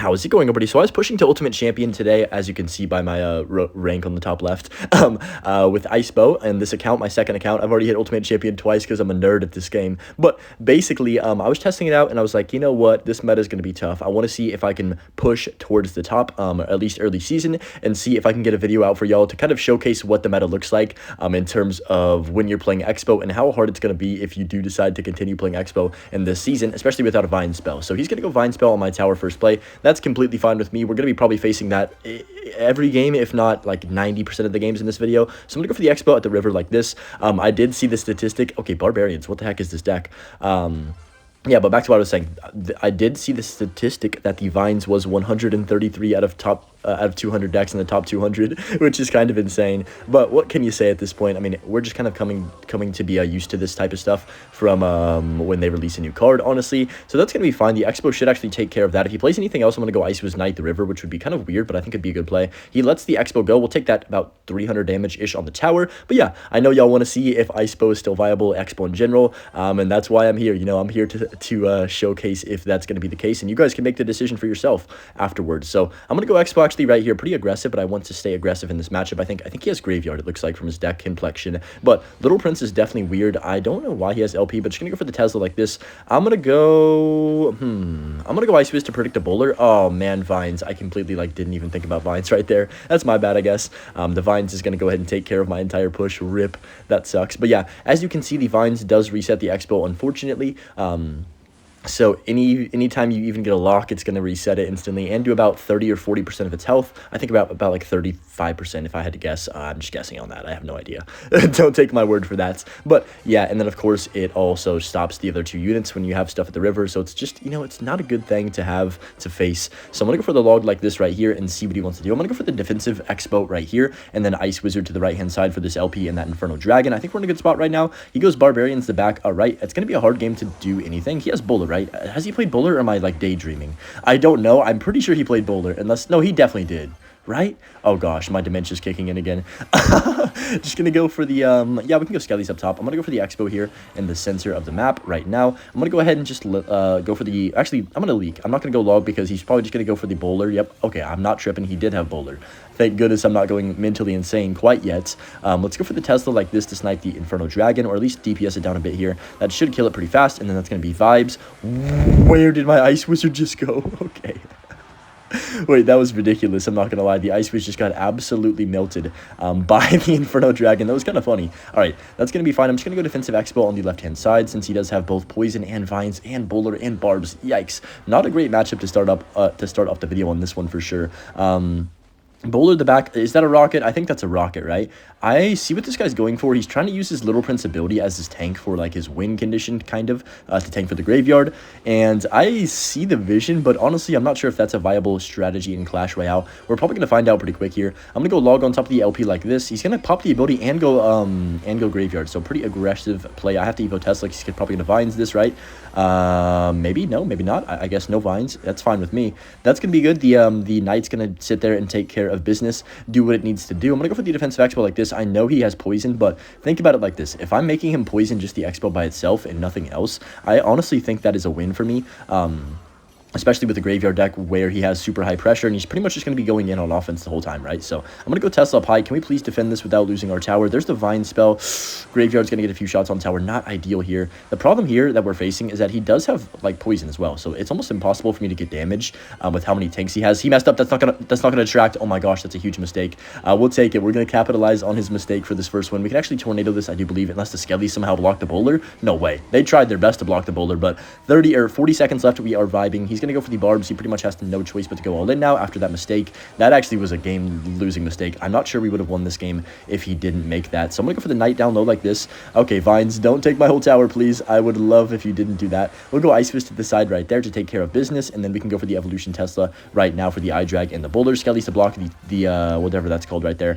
How is it going, everybody? So I was pushing to Ultimate Champion today, as you can see by my rank on the top left, with Xbow, and this account, my second account. I've already hit Ultimate Champion twice because I'm a nerd at this game. But basically, I was testing it out, and I was like, you know what? This meta is going to be tough. I want to see if I can push towards the top, or at least early season, and see if I can get a video out for y'all to kind of showcase what the meta looks like in terms of when you're playing Xbow and how hard it's going to be if you do decide to continue playing Xbow in this season, especially without a Vine spell. So he's going to go Vine spell on my tower first play. That's completely fine with me. We're going to be probably facing that every game, if not like 90% of the games in this video. So I'm going to go for the Xbow at the river like this. I did see the statistic. Okay, Barbarians. What the heck is this deck? Yeah, but back to what I was saying. I did see the statistic that the Vines was 133 out of 200 decks in the top 200, which is kind of insane. But what can you say at this point? I mean, we're just kind of coming to be used to this type of stuff from when they release a new card, honestly. So that's going to be fine. The Xbow should actually take care of that. If he plays anything else, I'm going to go Icewiz Knight the river, which would be kind of weird, but I think it'd be a good play. He lets the Xbow go. We'll take that about 300 damage-ish on the tower. But yeah, I know y'all want to see if Icebow is still viable, Xbow in general, and that's why I'm here. You know, I'm here to showcase if that's going to be the case, and you guys can make the decision for yourself afterwards. So I'm going to go Xbow actually right here, pretty aggressive, but I want to stay aggressive in this matchup. I think he has Graveyard, it looks like, from his deck complexion, but Little Prince is definitely weird. I don't know why he has LP, but just going to go for the Tesla like this. I'm going to go Icewiz to predict a bowler. Oh man, Vines. I completely didn't even think about Vines right there. That's my bad, I guess. The Vines is going to go ahead and take care of my entire push. Rip. That sucks. But yeah, as you can see, the Vines does reset the Expo, unfortunately. So anytime you even get a lock, it's going to reset it instantly and do about 30 or 40% of its health. I think about like 35% if I had to guess. I'm just guessing on that. I have no idea. Don't take my word for that. But yeah, and then of course it also stops the other two units when you have stuff at the river. So it's just, you know, it's not a good thing to have to face. So I'm going to go for the log like this right here and see what he wants to do. I'm going to go for the defensive X-Boat right here and then Ice Wizard to the right-hand side for this LP and that Infernal Dragon. I think we're in a good spot right now. He goes Barbarians to the back. All right, it's going to be a hard game to do anything. He has Bowler, right? Has he played Bowler or am I daydreaming? I don't know. I'm pretty sure he played Bowler, unless, no, he definitely did, right? Oh gosh, my dementia's kicking in again. Just gonna go for the yeah, we can go Skellies up top. I'm gonna go for the Expo here in the center of the map right now. I'm gonna go ahead and just go for the, actually I'm gonna leak. I'm not gonna go log because he's probably just gonna go for the Bowler. Yep, okay, I'm not tripping. He did have Bowler. Thank goodness I'm not going mentally insane quite yet. Let's go for the Tesla like this to snipe the Infernal Dragon, or at least DPS it down a bit here. That should kill it pretty fast, and then that's going to be vibes. Where did my Ice Wizard just go? Okay. Wait, that was ridiculous. I'm not going to lie. The Ice Wizard just got absolutely melted by the Inferno Dragon. That was kind of funny. All right, that's going to be fine. I'm just going to go Defensive Expo on the left-hand side since he does have both Poison and Vines and Bowler and Barbs. Yikes. Not a great matchup to start off the video on this one for sure. Bowler the back, is that a rocket? I think that's a rocket, right? I see what this guy's going for. He's trying to use his Little Prince ability as his tank for his win condition, kind of, to tank for the graveyard. And I see the vision, but honestly, I'm not sure if that's a viable strategy in Clash Royale. We're probably going to find out pretty quick here. I'm going to go log on top of the LP like this. He's going to pop the ability and go graveyard. So pretty aggressive play. I have to Evo Tesla. He's probably going to Vines this, right? Maybe, no, maybe not. I guess no Vines. That's fine with me. That's going to be good. The Knight's going to sit there and take care of business, do what it needs to do. I'm going to go for the defensive Expo like this. I know he has Poison, but think about it like this. If I'm making him Poison just the Expo by itself and nothing else, I honestly think that is a win for me. Especially with the graveyard deck where he has super high pressure and he's pretty much just going to be going in on offense the whole time, right? So I'm going to go Tesla up high. Can we please defend this without losing our tower? There's the Vine spell. Graveyard's going to get a few shots on tower. Not ideal here. The problem here that we're facing is that he does have Poison as well. So it's almost impossible for me to get damage with how many tanks he has. He messed up. That's not gonna attract. Oh my gosh, that's a huge mistake. We'll take it. We're going to capitalize on his mistake for this first win. We can actually tornado this, I do believe, unless the Skelly somehow blocked the Bowler. No way. They tried their best to block the Bowler, but 30 or 40 seconds left. We are vibing. He's going to go for the Barbs. He pretty much has no choice but to go all in now after that mistake. That actually was a game-losing mistake. I'm not sure we would have won this game if he didn't make that. So I'm going to go for the Knight down low like this. Okay, Vines, don't take my whole tower, please. I would love if you didn't do that. We'll go Ice Fist to the side right there to take care of business, and then we can go for the Evolution Tesla right now for the Eye Drag and the Bowler. Skellies to block the whatever that's called right there.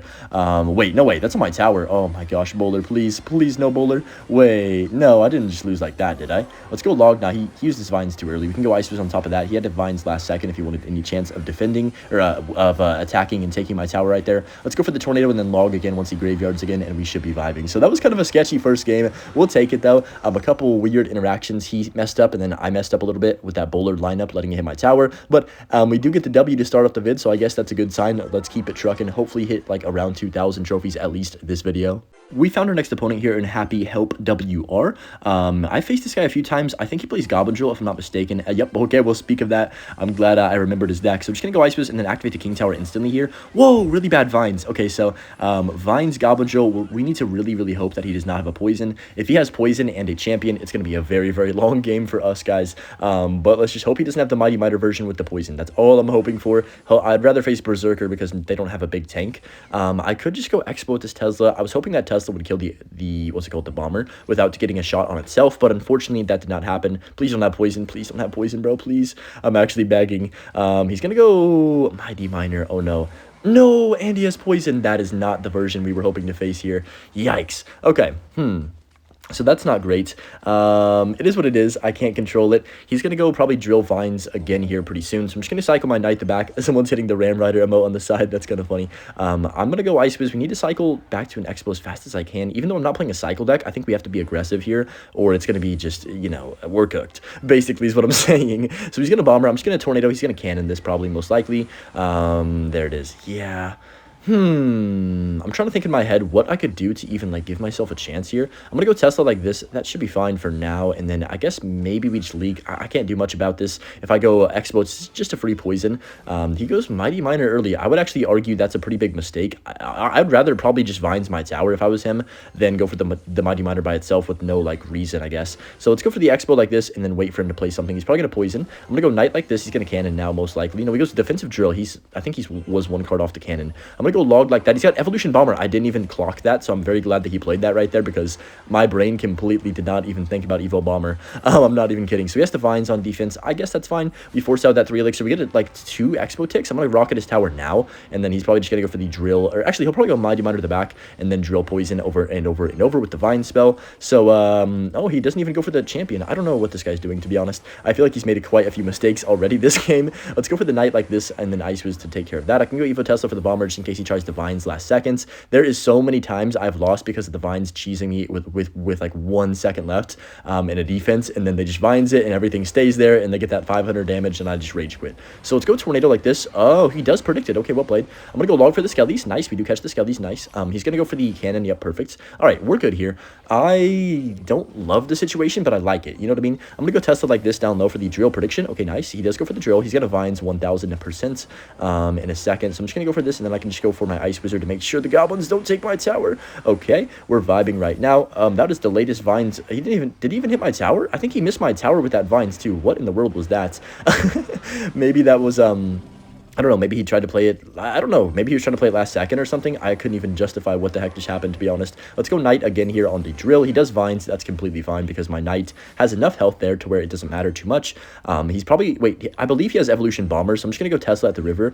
Wait, no, wait, that's on my tower. Oh my gosh, Bowler, please, please, no Bowler. Wait, no, I didn't just lose like that, did I? Let's go log now. He used his Vines too early. We can go Ice Fist on top of that. He had to Vines last second if he wanted any chance of defending or attacking and taking my tower right there. Let's go for the tornado and then log again once he graveyards again, and we should be vibing. So that was kind of a sketchy first game. We'll take it though. A couple weird interactions. He messed up and then I messed up a little bit with that bowler lineup, letting him hit my tower. But we do get the W to start off the vid, so I guess that's a good sign. Let's keep it trucking. Hopefully hit like around 2,000 trophies at least this video. We found our next opponent here in Happy Help WR. I faced this guy a few times. I think he plays Goblin Drill, if I'm not mistaken. Yep, okay, we'll speak of that. I'm glad I remembered his deck. So I'm just going to go Ice Fist and then activate the King Tower instantly here. Whoa, really bad Vines. Okay, so Vines, Goblin Drill, we need to really hope that he does not have a poison. If he has poison and a champion, it's going to be a very long game for us, guys. But let's just hope he doesn't have the Mighty Miter version with the poison. That's all I'm hoping for. I'd rather face Berserker because they don't have a big tank. I could just go Xbow with this Tesla. I was hoping that Tesla would kill the what's it called, the bomber, without getting a shot on itself, but unfortunately that did not happen. Please don't have poison. Please don't have poison, bro. Please. I'm actually begging. He's gonna go Mighty Miner. Oh no. No, and he has poison. That is not the version we were hoping to face here. Yikes. Okay. So that's not great. It is what it is. I can't control it. He's going to go probably drill Vines again here pretty soon. So I'm just going to cycle my Knight to back. Someone's hitting the Ram Rider emote on the side. That's kind of funny. I'm going to go Ice Fizz. We need to cycle back to an Xbow as fast as I can. Even though I'm not playing a cycle deck, I think we have to be aggressive here, or it's going to be just, you know, we're cooked, basically is what I'm saying. So he's going to Bomber. I'm just going to Tornado. He's going to Cannon this probably, most likely. There it is. Yeah. I'm trying to think in my head what I could do to even, like, give myself a chance here. I'm going to go Tesla like this. That should be fine for now. And then I guess maybe we just leak. I can't do much about this. If I go Xbow, it's just a free poison. He goes Mighty Miner early. I would actually argue that's a pretty big mistake. I'd rather probably just Vines my tower if I was him than go for the Mighty Miner by itself with no, like, reason, I guess. So let's go for the Xbow like this and then wait for him to play something. He's probably going to poison. I'm going to go Knight like this. He's going to Cannon now, most likely. You know, he goes Defensive Drill. I think he was one card off the Cannon. I'm going to go Log like that. He's got Evolution Bomber. I didn't even clock that, so I'm very glad that he played that right there because my brain completely did not even think about Evo Bomber. I'm not even kidding. So he has the Vines on defense. I guess that's fine. We force out that 3 elixir. We get like 2 Expo ticks. I'm going to rocket his tower now, and then he's probably just going to go for the drill. Or actually, he'll probably go Mighty Miter to the back and then drill poison over and over and over with the Vine spell. So, oh, he doesn't even go for the champion. I don't know what this guy's doing, to be honest. I feel like he's made quite a few mistakes already this game. Let's go for the Knight like this, and then Ice Wiz to take care of that. I can go Evo Tesla for the Bomber just in case he tries the Vines last seconds. There is so many times I've lost because of the Vines cheesing me with like 1 second left in a defense, and then they just Vines it and everything stays there and they get that 500 damage and I just rage quit. So let's go Tornado like this. Oh, he does predict it. Okay, well played. I'm gonna go Log for the Skellies. Nice, we do catch the Skellies. Nice. He's gonna go for the Cannon. Yep, perfect. All right, we're good here. I don't love the situation, but I like it. You know what I mean? I'm gonna go Tesla like this down low for the drill prediction. Okay, nice. He does go for the drill. He's gonna Vines 1000% in a second. So I'm just gonna go for this, and then I can just go for my Ice Wizard to make sure the goblins don't take my tower. Okay, we're vibing right now. That is the latest Vines. Did he even hit my tower? I think he missed my tower with that Vines too. What in the world was that? Maybe that was I don't know, maybe he tried to play it, I don't know, maybe he was trying to play it last second or something. I couldn't even justify what the heck just happened, to be honest. Let's go Knight again here on the drill. He does Vines, that's completely fine because my Knight has enough health there to where it doesn't matter too much. He's probably, wait, I believe he has Evolution Bomber, so I'm just going to go Tesla at the river,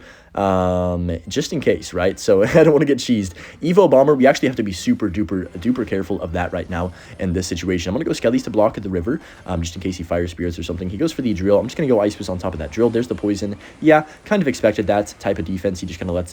just in case, right? So I don't want to get cheesed. Evo Bomber, we actually have to be super duper careful of that right now in this situation. I'm going to go Skellies to block at the river, just in case he fires spirits or something. He goes for the drill. I'm just going to go Ice Fist on top of that drill. There's the poison. Yeah, kind of expected that type of defense. He just kind of lets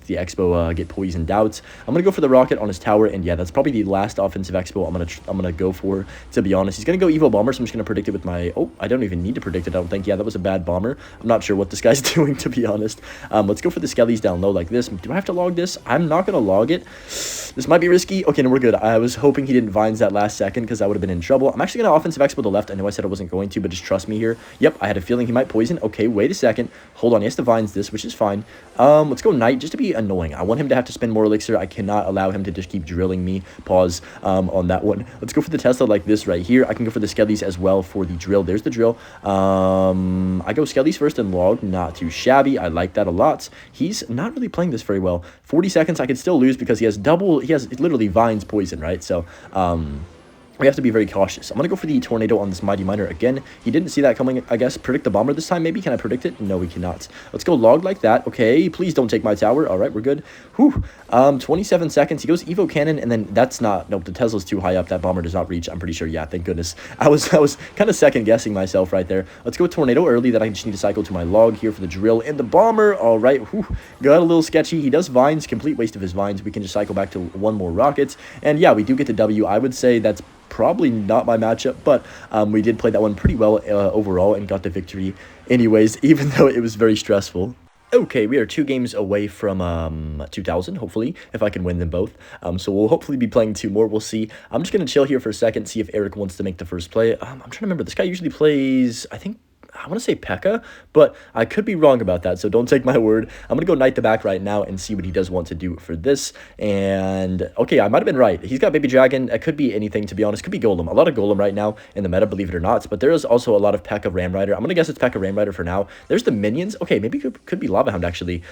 the Expo get poisoned out. I'm gonna go for the rocket on his tower, and yeah, that's probably the last offensive Expo I'm gonna go for, to be honest. He's gonna go Evo Bomber, so I'm just gonna predict it with my, oh, I don't even need to predict it, I don't think. Yeah, that was a bad bomber. I'm not sure what this guy's doing, to be honest. Let's go for the Skellies down low like this. Do I have to log this? I'm not gonna log it. This might be risky. Okay, no, we're good. I was hoping he didn't Vines that last second because I would have been in trouble. I'm actually gonna offensive Expo to the left. I know I said I wasn't going to, but just trust me here. Yep, I had a feeling he might poison. Okay, wait a second. Hold on, he has to Vines this, which is fine. Let's go Knight just to be annoying. I want him to have to spend more elixir. I cannot allow him to just keep drilling me. Pause on that one. Let's go for the Tesla like this right here. I can go for the Skellies as well for the drill. There's the drill. I go Skellies first and log. Not too shabby. I like that a lot. He's not really playing this very well. 40 seconds. I could still lose because he has literally Vines poison, right? So, we have to be very cautious. I'm going to go for the Tornado on this Mighty Miner again. He didn't see that coming, I guess. Predict the Bomber this time, maybe? Can I predict it? No, we cannot. Let's go Log like that. Okay, please don't take my tower. All right, we're good. Whew. 27 seconds. He goes Evo Cannon, and then that's not... Nope, the Tesla's too high up. That Bomber does not reach. I'm pretty sure. Yeah, thank goodness. I was kind of second-guessing myself right there. Let's go Tornado early. That I just need to cycle to my Log here for the Drill and the Bomber. All right. Whew. Got a little sketchy. He does Vines. Complete waste of his Vines. We can just cycle back to one more Rockets. And yeah, we do get the W. I would say that's probably not my matchup, but we did play that one pretty well overall and got the victory anyways, even though it was very stressful. Okay, we are 2 games away from 2,000, hopefully, if I can win them both. So we'll hopefully be playing 2 more. We'll see. I'm just going to chill here for a second, see if Eric wants to make the first play. I'm trying to remember. This guy usually plays, I want to say Pekka, but I could be wrong about that, so don't take my word. I'm going to go Knight the back right now and see what he does want to do for this. And, okay, I might have been right. He's got Baby Dragon. It could be anything, to be honest. Could be Golem. A lot of Golem right now in the meta, believe it or not. But there is also a lot of Pekka Ram Rider. I'm going to guess it's Pekka Ram Rider for now. There's the minions. Okay, maybe it could be Lava Hound, actually,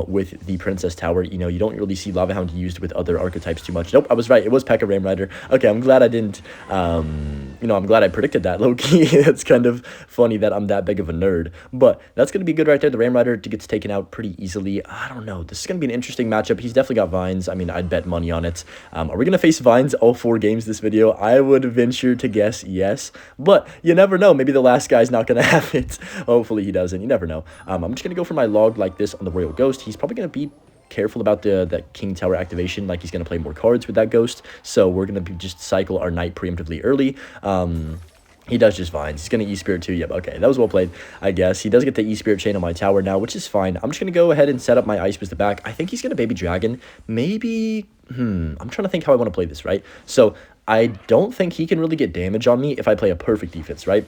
with the Princess Tower. You know, you don't really see Lava Hound used with other archetypes too much. Nope, I was right. It was Pekka Ram Rider. Okay, I'm glad I didn't, you know, I'm glad I predicted that, low-key. It's kind of funny that I'm that big of a nerd. But that's going to be good right there. The Ram Rider gets taken out pretty easily. I don't know. This is going to be an interesting matchup. He's definitely got Vines. I mean, I'd bet money on it. Are we going to face Vines all 4 games this video? I would venture to guess yes. But you never know. Maybe the last guy's not going to have it. Hopefully he doesn't. You never know. I'm just going to go for my Log like this on the Royal Ghost. He's probably going to be careful about the King Tower activation, like he's going to play more cards with that Ghost. So we're going to just cycle our Knight preemptively early. He does just Vines. He's going to E-Spirit too. Yep, okay. That was well played, I guess. He does get the E-Spirit chain on my tower now, which is fine. I'm just going to go ahead and set up my Ice with the back. I think he's going to Baby Dragon. Maybe... I'm trying to think how I want to play this, right? So, I don't think he can really get damage on me if I play a perfect defense, right?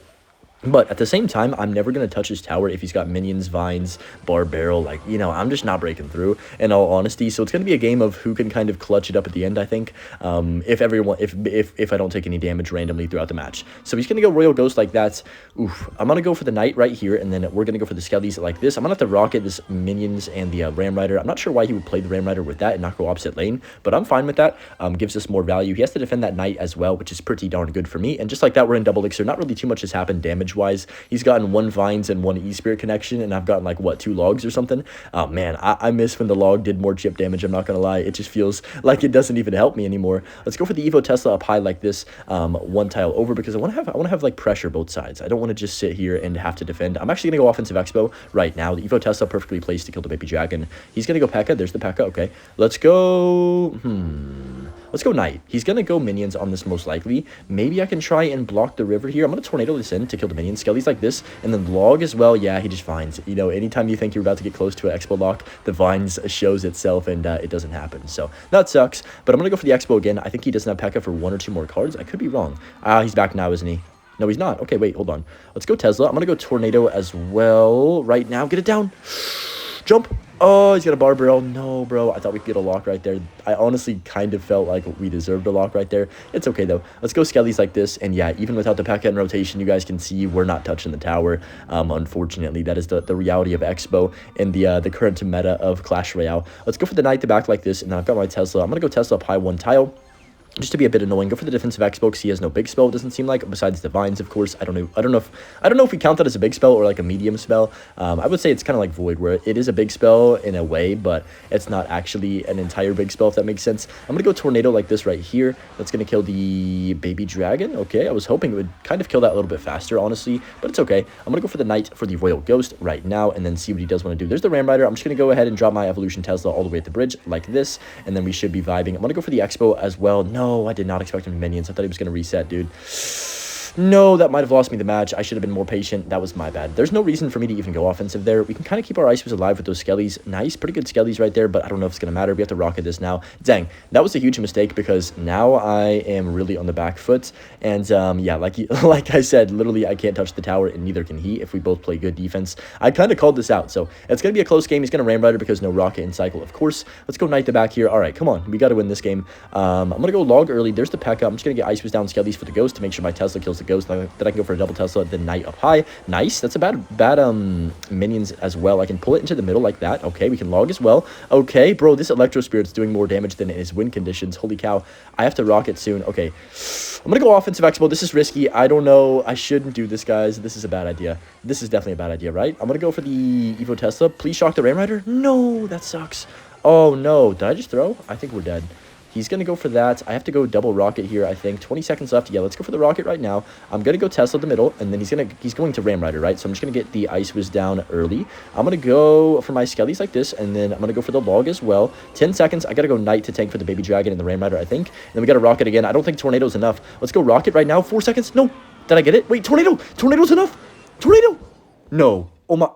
But at the same time, I'm never going to touch his tower if he's got minions, Vines, Bar Barrel. Like, you know, I'm just not breaking through, in all honesty. So it's going to be a game of who can kind of clutch it up at the end, I think, if I don't take any damage randomly throughout the match. So he's going to go Royal Ghost like that. Oof. I'm going to go for the Knight right here, and then we're going to go for the Skellies like this. I'm going to have to rocket this minions and the Ram Rider. I'm not sure why he would play the Ram Rider with that and not go opposite lane, but I'm fine with that. Gives us more value. He has to defend that Knight as well, which is pretty darn good for me. And just like that, we're in double elixir. Not really too much has happened damage-wise. He's gotten 1 Vines and 1 E-Spirit connection, and I've gotten, like, what, 2 Logs or something? Oh, man, I miss when the Log did more chip damage, I'm not gonna lie. It just feels like it doesn't even help me anymore. Let's go for the Evo Tesla up high like this, 1 tile over, because I want to have, like, pressure both sides. I don't want to just sit here and have to defend. I'm actually gonna go offensive Xbow right now. The Evo Tesla perfectly placed to kill the Baby Dragon. He's gonna go Pekka. There's the Pekka. Okay. Let's go... Let's go Knight. He's going to go minions on this most likely. Maybe I can try and block the river here. I'm going to Tornado this in to kill the minions. Skellies like this. And then Log as well. Yeah, he just Vines. You know, anytime you think you're about to get close to an Expo lock, the Vines shows itself and it doesn't happen. So that sucks. But I'm going to go for the Expo again. I think he doesn't have Pekka for 1 or 2 more cards. I could be wrong. He's back now, isn't he? No, he's not. Okay, wait, hold on. Let's go Tesla. I'm going to go Tornado as well right now. Get it down. Jump. Oh, he's got a Bar Barrel. No, bro. I thought we could get a lock right there. I honestly kind of felt like we deserved a lock right there. It's okay, though. Let's go Skellies like this. And yeah, even without the Pekka in rotation, you guys can see we're not touching the tower. Unfortunately, that is the reality of Expo and the current meta of Clash Royale. Let's go for the Knight to back like this. And then I've got my Tesla. I'm going to go Tesla up high 1 tile. Just to be a bit annoying, go for the defensive Xbow because he has no big spell, it doesn't seem like, besides the Vines, of course. I don't know if we count that as a big spell or like a medium spell. I would say it's kind of like Void, where it is a big spell in a way, but it's not actually an entire big spell, if that makes sense. I'm going to go Tornado like this right here. That's going to kill the Baby Dragon. Okay, I was hoping it would kind of kill that a little bit faster, honestly, but it's okay. I'm going to go for the Knight for the Royal Ghost right now, and then see what he does want to do. There's the Ram Rider. I'm just going to go ahead and drop my Evolution Tesla all the way at the bridge like this, and then we should be vibing. I'm going to go for the Expo as well. No, I did not expect him to minions. I thought he was going to reset, dude. No, that might have lost me the match. I should have been more patient. That was my bad. There's no reason for me to even go offensive there. We can kind of keep our Icebergs alive with those Skellies. Nice, pretty good Skellies right there, but I don't know if it's going to matter. We have to rocket this now. Dang, that was a huge mistake because now I am really on the back foot. And yeah, like I said, literally I can't touch the tower and neither can he if we both play good defense. I kind of called this out, so it's going to be a close game. He's going to Ram Rider because no rocket in cycle, of course. Let's go Knight the back here. All right, come on. We got to win this game. I'm going to go Log early. There's the Pekka. I'm just going to get Icebergs down Skellies for the Ghost to make sure my Tesla kills the goes. Then I can go for a double Tesla, then Knight up high. Nice. That's a bad minions as well. I can pull it into the middle like that. Okay, we can log as well. Okay, bro, this Electro Spirit's doing more damage than his win conditions. Holy cow. I have to rock it soon. Okay, I'm going to go offensive Xbow. This is risky. I don't know. I shouldn't do this, guys. This is a bad idea. This is definitely a bad idea, right? I'm going to go for the Evo Tesla. Please shock the Ram Rider. No, that sucks. Oh, no. Did I just throw? I think we're dead. He's going to go for that. I have to go double rocket here, I think. 20 seconds left. Yeah, let's go for the rocket right now. I'm going to go Tesla the middle, and then he's going to Ram Rider, right? So I'm just going to get the Ice Whiz down early. I'm going to go for my Skellies like this, and then I'm going to go for the log as well. 10 seconds. I got to go Knight to tank for the Baby Dragon and the Ram Rider, I think. And then we got to rocket again. I don't think Tornado's enough. Let's go rocket right now. 4 seconds. No. Did I get it? Wait, Tornado. Tornado's enough. Tornado. No. Oh, my.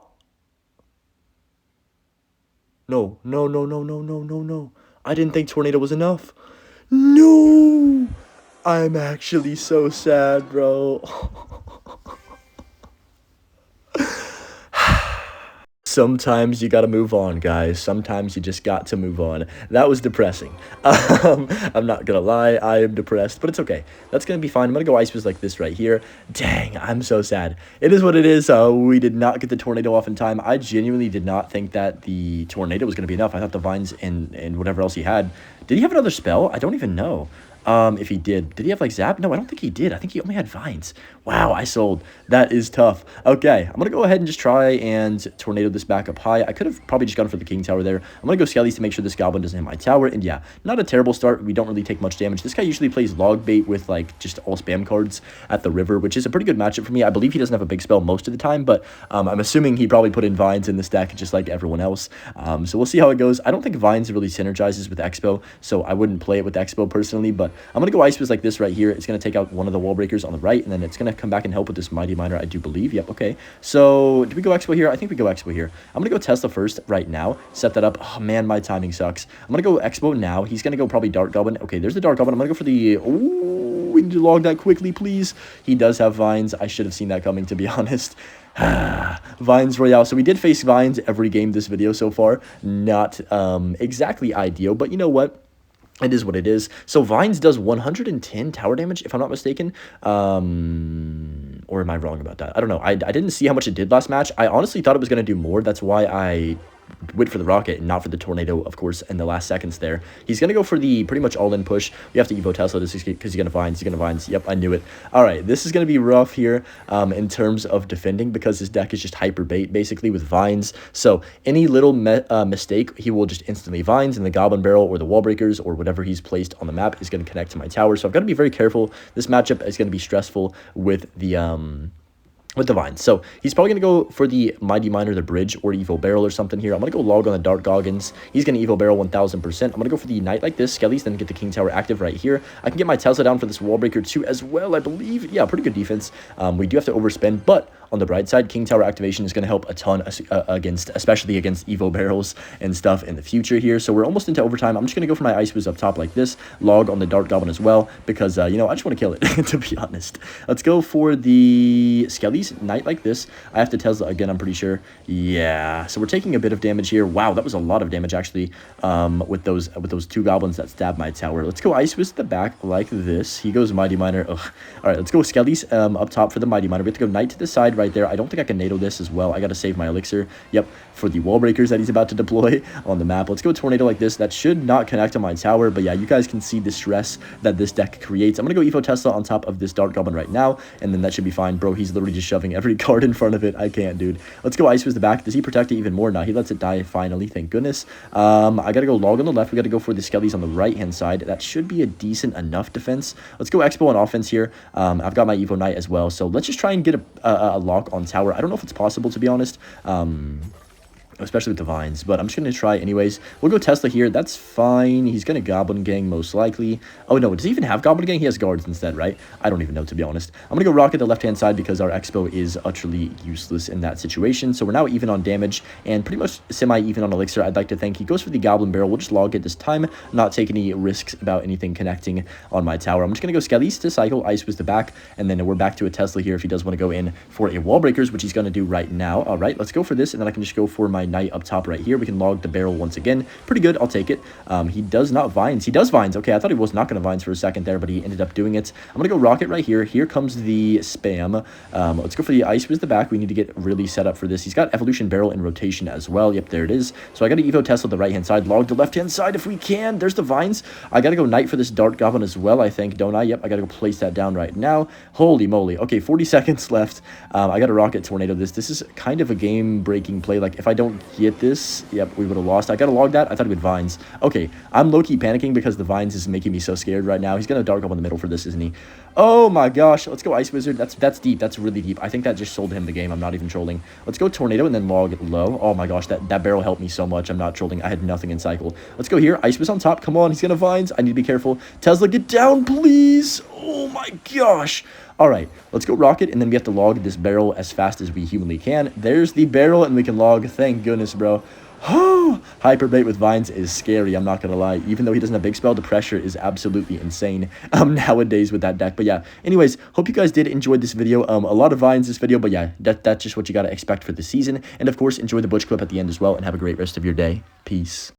No. No, no, no, no, no, no, no. I didn't think Tornado was enough. No! I'm actually so sad, bro. Sometimes you gotta move on, guys. Sometimes you just got to move on. That was depressing. I'm not gonna lie, I am depressed, but it's okay. That's gonna be fine. I'm gonna go Ice Whiz like this right here. Dang, I'm so sad. It is what it is. We did not get the Tornado off in time. I genuinely did not think that the Tornado was gonna be enough. I thought the Vines and whatever else he had. Did he have another spell? I don't even know. If he did he have like Zap? No, I don't think he did. I think he only had Vines. Wow, I sold. That is tough. Okay, I'm gonna go ahead and just try and Tornado this back up high. I could have probably just gone for the King Tower there. I'm gonna go Skellies to make sure this Goblin doesn't hit my tower. And yeah, not a terrible start. We don't really take much damage. This guy usually plays Log Bait with like just all spam cards at the river, which is a pretty good matchup for me. I believe he doesn't have a big spell most of the time, but I'm assuming he probably put in Vines in this deck just like everyone else. So we'll see how it goes. I don't think Vines really synergizes with Xbow, so I wouldn't play it with Xbow personally, but I'm gonna go Ice Whiz like this right here. It's going to take out one of the wall breakers on the right, and then it's going to come back and help with this Mighty Miner, I do believe. Yep, okay. So, do we go Xbow here? I think we go Xbow here. I'm going to go Tesla first right now. Set that up. Oh, man, my timing sucks. I'm going to go Xbow now. He's going to go probably Dark Goblin. Okay, there's the Dark Goblin. I'm going to go for the... Oh, we need to log that quickly, please. He does have Vines. I should have seen that coming, to be honest. Vines Royale. So we did face Vines every game this video so far. Not exactly ideal, but you know what? It is what it is. So Vines does 110 tower damage, if I'm not mistaken. Or am I wrong about that? I don't know. I didn't see how much it did last match. I honestly thought it was going to do more. That's why I went for the rocket and not for the Tornado, of course, in the last seconds there. He's going to go for the pretty much all-in push. We have to Evo Tesla this because he's going to Vines. He's going to Vines. Yep, I knew it. All right, this is going to be rough here in terms of defending because his deck is just hyper bait, basically, with Vines. So any little mistake, he will just instantly Vines, and the Goblin Barrel or the Wall Breakers or whatever he's placed on the map is going to connect to my tower. So I've got to be very careful. This matchup is going to be stressful with the Vines. So he's probably going to go for the Mighty Miner, the Bridge, or Evo Barrel or something here. I'm going to go log on the Dark Goggins. He's going to Evo Barrel 1000%. I'm going to go for the Knight like this, Skellies, then get the King Tower active right here. I can get my Tesla down for this Wall Breaker too as well, I believe. Yeah, pretty good defense. We do have to overspend, but on the bright side, King Tower activation is going to help a ton especially against Evo Barrels and stuff in the future here. So we're almost into overtime. I'm just going to go for my Ice Whiz up top like this, log on the Dark Goblin as well, because, you know, I just want to kill it, to be honest. Let's go for the Skellies, Knight like this. I have to Tesla again, I'm pretty sure. Yeah, so we're taking a bit of damage here. Wow, that was a lot of damage, actually, with those two Goblins that stabbed my tower. Let's go Ice Whiz at the back like this. He goes Mighty Miner. Ugh. All right, let's go Skellies up top for the Mighty Miner. We have to go Knight to the side right there. I don't think I can NATO this as well. I got to save my elixir. Yep, for the wall breakers that he's about to deploy on the map. Let's go Tornado like this. That should not connect to my tower, but yeah, you guys can see the stress that this deck creates. I'm going to go Evo Tesla on top of this Dark Goblin right now, and then that should be fine. Bro, he's literally just shoving every card in front of it. I can't, dude. Let's go Ice Whiz the back. Does he protect it even more? No, he lets it die finally. Thank goodness. I got to go log on the left. We got to go for the Skellies on the right-hand side. That should be a decent enough defense. Let's go Xbow on offense here. I've got my Evo Knight as well, so let's just try and get a lock on tower. I don't know if it's possible, to be honest. Especially with the Vines, but I'm just going to try anyways. We'll go Tesla here. That's fine. He's going to Goblin Gang most likely. Oh, no. Does he even have Goblin Gang? He has guards instead, right? I don't even know, to be honest. I'm going to go Rocket the left-hand side because our Xbow is utterly useless in that situation. So we're now even on damage and pretty much semi-even on Elixir, I'd like to think. He goes for the Goblin Barrel. We'll just log it this time, not take any risks about anything connecting on my tower. I'm just going to go Skellies to cycle. Ice was the back, and then we're back to a Tesla here if he does want to go in for a Wall Breakers, which he's going to do right now. All right, let's go for this, and then I can just go for my my knight up top right here. We can log the barrel once again. Pretty good. I'll take it. He does not vines. He does vines. Okay, I thought he was not going to vines for a second there, but he ended up doing it. I'm going to go rocket right here. Here comes the spam. Let's go for the ice with the back. We need to get really set up for this. He's got evolution barrel in rotation as well. Yep, there it is. So I got to Evo Tesla the right-hand side, log the left-hand side if we can. There's the vines. I got to go knight for this dart goblin as well, I think, don't I? Yep, I got to go place that down right now. Holy moly. Okay, 40 seconds left. I got to rocket tornado this. This is kind of a game-breaking play. Like, if I don't get this, yep, we would have lost. I got to log that. I thought it would vines. Okay, I'm low-key panicking because the vines is making me so scared right now. He's going to dart goblin in the middle for this, isn't he? Oh my gosh. Let's go Ice Wizard. That's deep. That's really deep. I think that just sold him the game. I'm not even trolling. Let's go Tornado and then log low. Oh my gosh, that barrel helped me so much. I'm not trolling. I had nothing in cycle. Let's go here. Ice Wiz on top. Come on. He's going to vines. I need to be careful. Tesla, get down, please. Oh my gosh. All right, let's go rocket, and then we have to log this barrel as fast as we humanly can. There's the barrel, and we can log. Thank goodness, bro. Hyperbait with vines is scary, I'm not gonna lie. Even though he doesn't have big spell, the pressure is absolutely insane nowadays with that deck. But yeah, anyways, hope you guys did enjoy this video. A lot of vines this video, but yeah, that's just what you gotta expect for the season. And of course, enjoy the butch clip at the end as well, and have a great rest of your day. Peace.